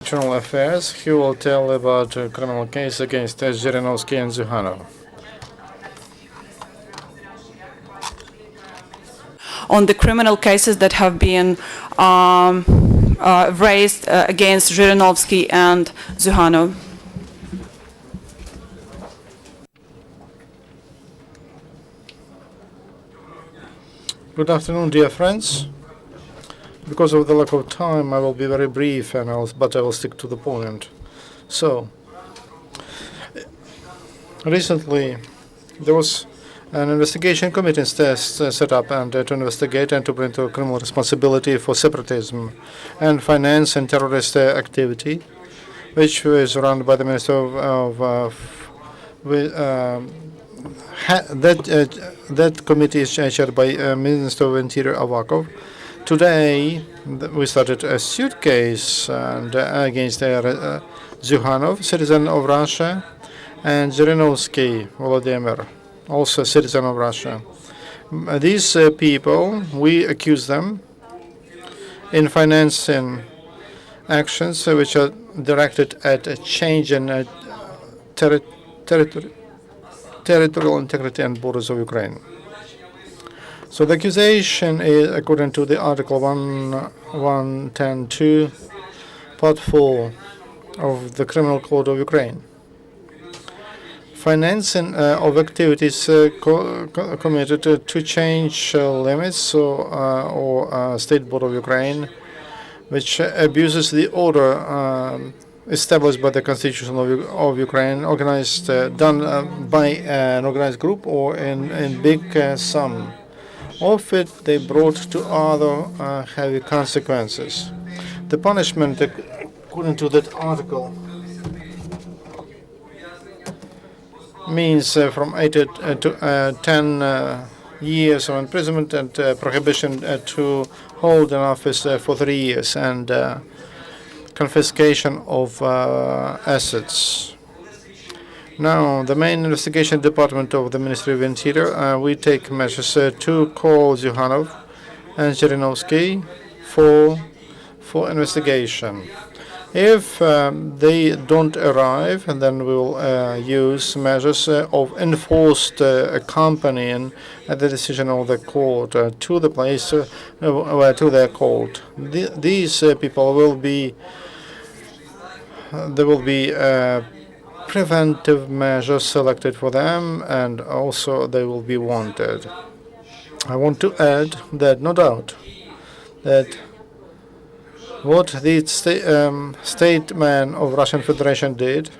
Internal Affairs. He will tell about a criminal case against Zhirinovsky and Zyuganov. On the criminal cases that have been raised against Zhirinovsky and Zyuganov. Good afternoon, dear friends. Because of the lack of time, I will be very brief, but I will stick to the point. So, recently, there was an investigation committee set up to investigate and to bring to criminal responsibility for separatism and finance and terrorist activity, which was run by the Minister that committee is chaired by Minister of Interior Avakov. Today, we started a suit case against Zyuganov, citizen of Russia, and Zhirinovsky Volodymyr, also a citizen of Russia. These people, we accuse them in financing actions which are directed at a change in territorial integrity and borders of Ukraine. So the accusation is, according to the Article 110.2, Part 4 of the Criminal Code of Ukraine. Financing of activities committed to change limits or State Board of Ukraine, which abuses the order established by the Constitution of Ukraine, done by an organized group or in big sum. Of it, they brought to other heavy consequences. The punishment, according to that article, means from 8 to 10 years of imprisonment and prohibition to hold an office for 3 years and confiscation of assets. Now, the main investigation department of the Ministry of Interior, we take measures to call Zyuganov and Zhirinovsky for investigation. If they don't arrive, then we will use measures of enforced accompanying the decision of the court to the place to their court. These people will be preventive measures selected for them, and also they will be wanted. I want to add that no doubt that what the statesman of Russian Federation did,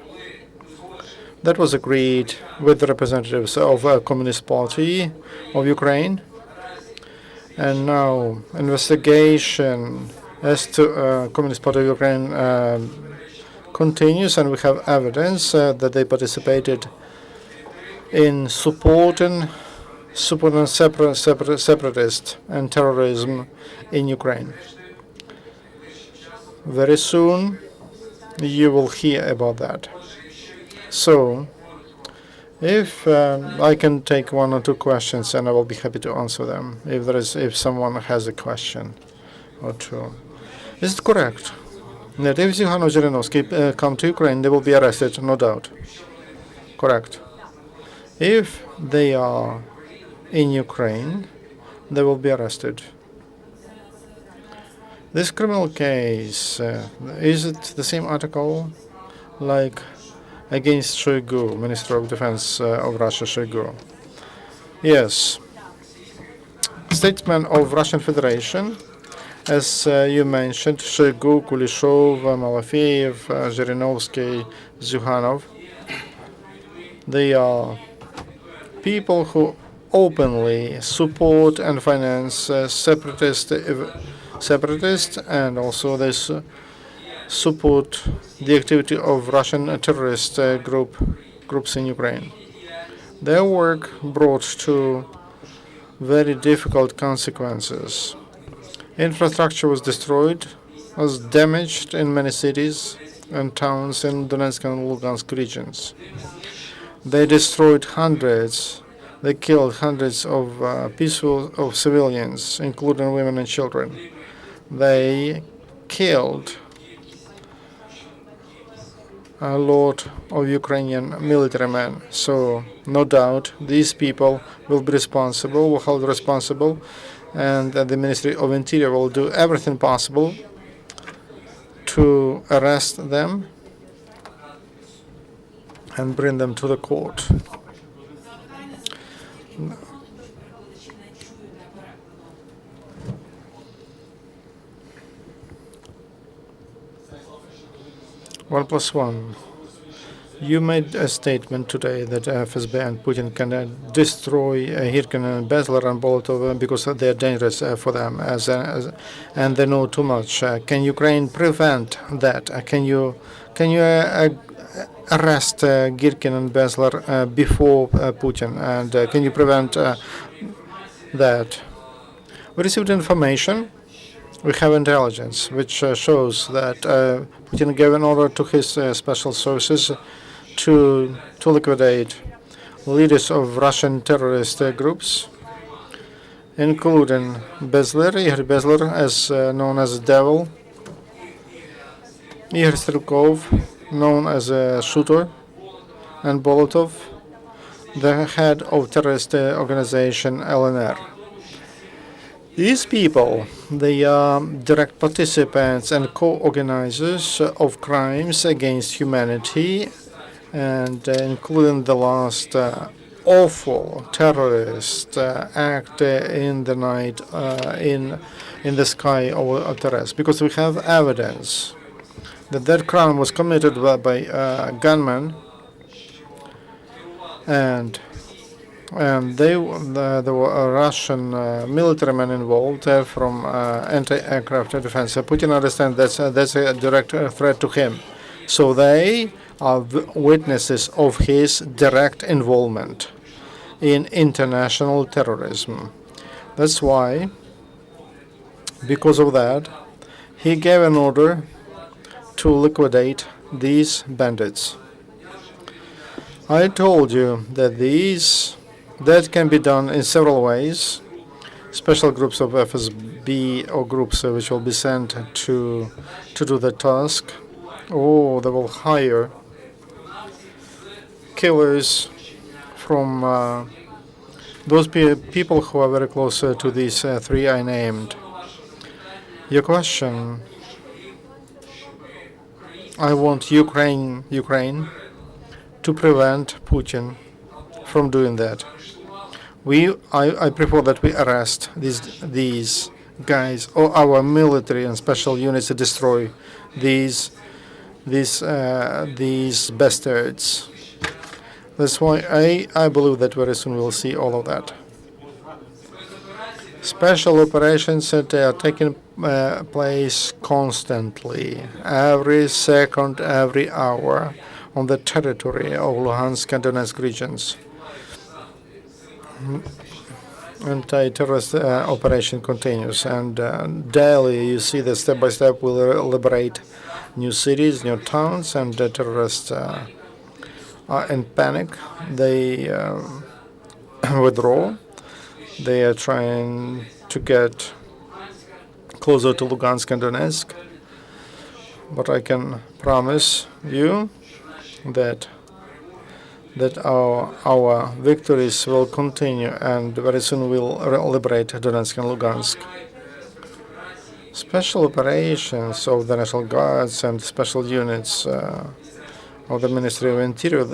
that was agreed with the representatives of Communist Party of Ukraine, and now investigation as to Communist Party of Ukraine continues, and we have evidence that they participated in supporting separatists and terrorism in Ukraine. Very soon, you will hear about that. So, if I can take one or two questions, and I will be happy to answer them. If someone has a question or two, is it correct that if Zyuganov and Zhirinovsky come to Ukraine, they will be arrested? No doubt. Correct. If they are in Ukraine, they will be arrested. This criminal case, is it the same article like against Shoigu, Minister of Defense of Russia, Shoigu? Yes. Statesman of Russian Federation, as you mentioned, Shoigu, Kuleshov, Malafeyev, Zhirinovsky, Zyuganov, they are people who openly support and finance separatists, and also they support the activity of Russian terrorist groups in Ukraine. Their work brought to very difficult consequences. Infrastructure was destroyed, was damaged in many cities and towns in Donetsk and Lugansk regions. They destroyed hundreds. They killed hundreds of civilians, including women and children. They killed a lot of Ukrainian military men. So no doubt these people will be responsible, will hold responsible, and the Ministry of Interior will do everything possible to arrest them and bring them to the court. One plus one. You made a statement today that FSB and Putin can destroy Hirkin and Bezler and Bolotov because they are dangerous for them, and they know too much. Can Ukraine prevent that? Can you arrest Girkin and Bezler before Putin, and can you prevent that? We received information. We have intelligence which shows that Putin gave an order to his special services to liquidate leaders of Russian terrorist groups, including Bezler, Igor Bezler, as known as Devil, Igor Strelkov, known as a shooter, and Bolotov, the head of terrorist organization LNR. These people, they are direct participants and co-organizers of crimes against humanity, and including the last awful terrorist act in the night in the sky over Taras, because we have evidence that that crime was committed by gunmen, and there were Russian military men involved from anti-aircraft defense. Putin understands that's a direct threat to him. So they are witnesses of his direct involvement in international terrorism. That's why, because of that, he gave an order to liquidate these bandits. I told you that that can be done in several ways. Special groups of FSB or groups which will be sent to do the task, or they will hire killers from those people who are very close to these three I named. Your question, I want Ukraine to prevent Putin from doing that. I prefer that we arrest these guys, or our military and special units to destroy these bastards. That's why I believe that very soon we'll see all of that. Special operations that are taking place constantly, every second, every hour, on the territory of Luhansk and Donetsk regions. Anti-terrorist operation continues, and daily you see that step by step we'll liberate new cities, new towns, and the terrorists are in panic. They withdraw. They are trying to get closer to Lugansk and Donetsk, but I can promise you that our victories will continue, and very soon we'll liberate Donetsk and Lugansk. Special operations of the National Guards and special units of the Ministry of Interior,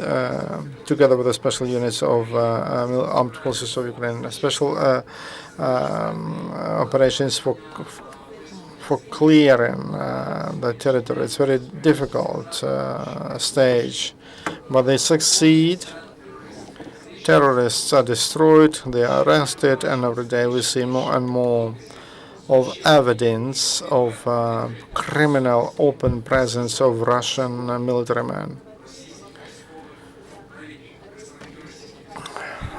together with the special units of armed forces of Ukraine, special operations for clearing the territory. It's a very difficult stage, but they succeed. Terrorists are destroyed, they are arrested, and every day we see more and more of evidence of criminal open presence of Russian military men.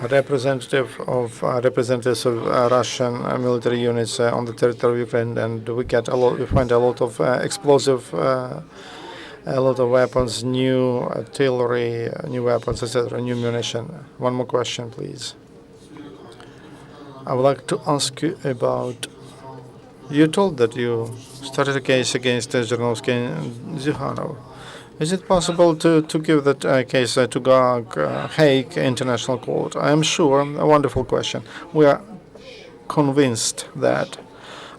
Representatives of Russian military units on the territory of Ukraine, and we find a lot of explosive, a lot of weapons, new artillery, new weapons, etc., new munition. One more question, please. I would like to ask you about. You told that you started a case against Zhirinovsky and Zhuhanov. Is it possible to give that case to Hague International Court? I am sure, a wonderful question. We are convinced that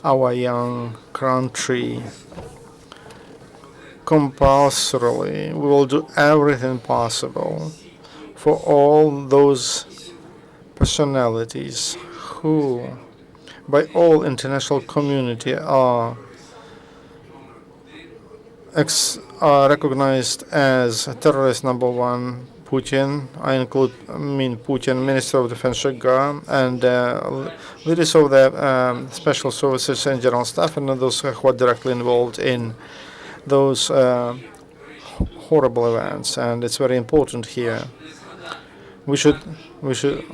our young country compulsorily we will do everything possible for all those personalities who by all international community are recognized as terrorist number one. Putin, I mean Putin, Minister of Defense Shkiryak, and leaders of the special services and general staff, and those who are directly involved in those horrible events. And it's very important here. We should we should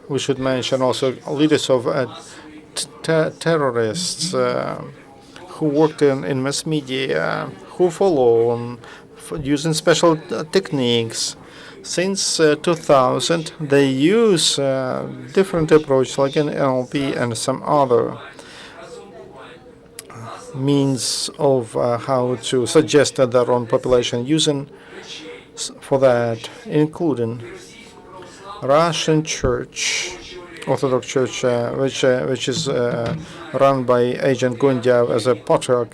we should mention also leaders of terrorists who worked in mass media, who follow using special techniques. Since 2000, they use different approaches like an NLP and some other means of how to suggest their own population using for that, including Russian Church, Orthodox Church, which is run by Agent Gundyav as a patriarch,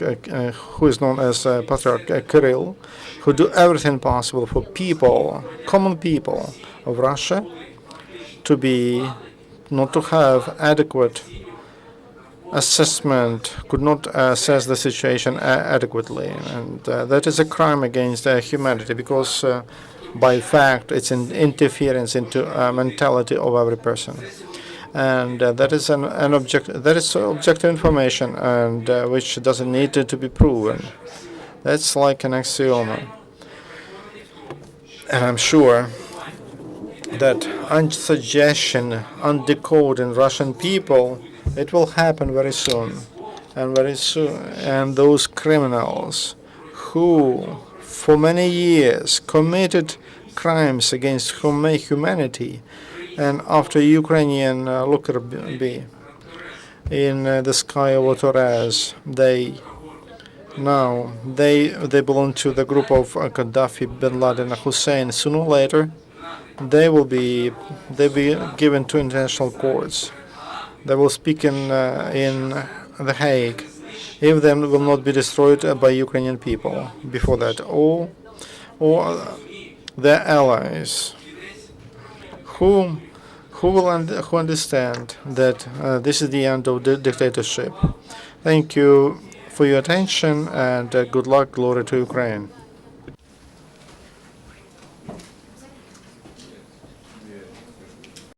who is known as Patriarch Kirill, who do everything possible for people, common people of Russia, to be not to have adequate assessment, could not assess the situation adequately, and that is a crime against humanity because. By fact, it's an interference into mentality of every person, and that is objective information, and which doesn't need to be proven. That's like an axiom, and I'm sure that unsuggestion, undecoding Russian people, it will happen very soon, and those criminals who for many years committed crimes against humanity, and after Ukrainian Lockerbie in the sky of Torres, they belong to the group of Gaddafi, Bin Laden, and Hussein. Sooner or later, they will be given to international courts. They will speak in The Hague if they will not be destroyed by Ukrainian people before that, or their allies who understand that this is the end of the dictatorship. Thank you for your attention, and good luck. Glory to Ukraine.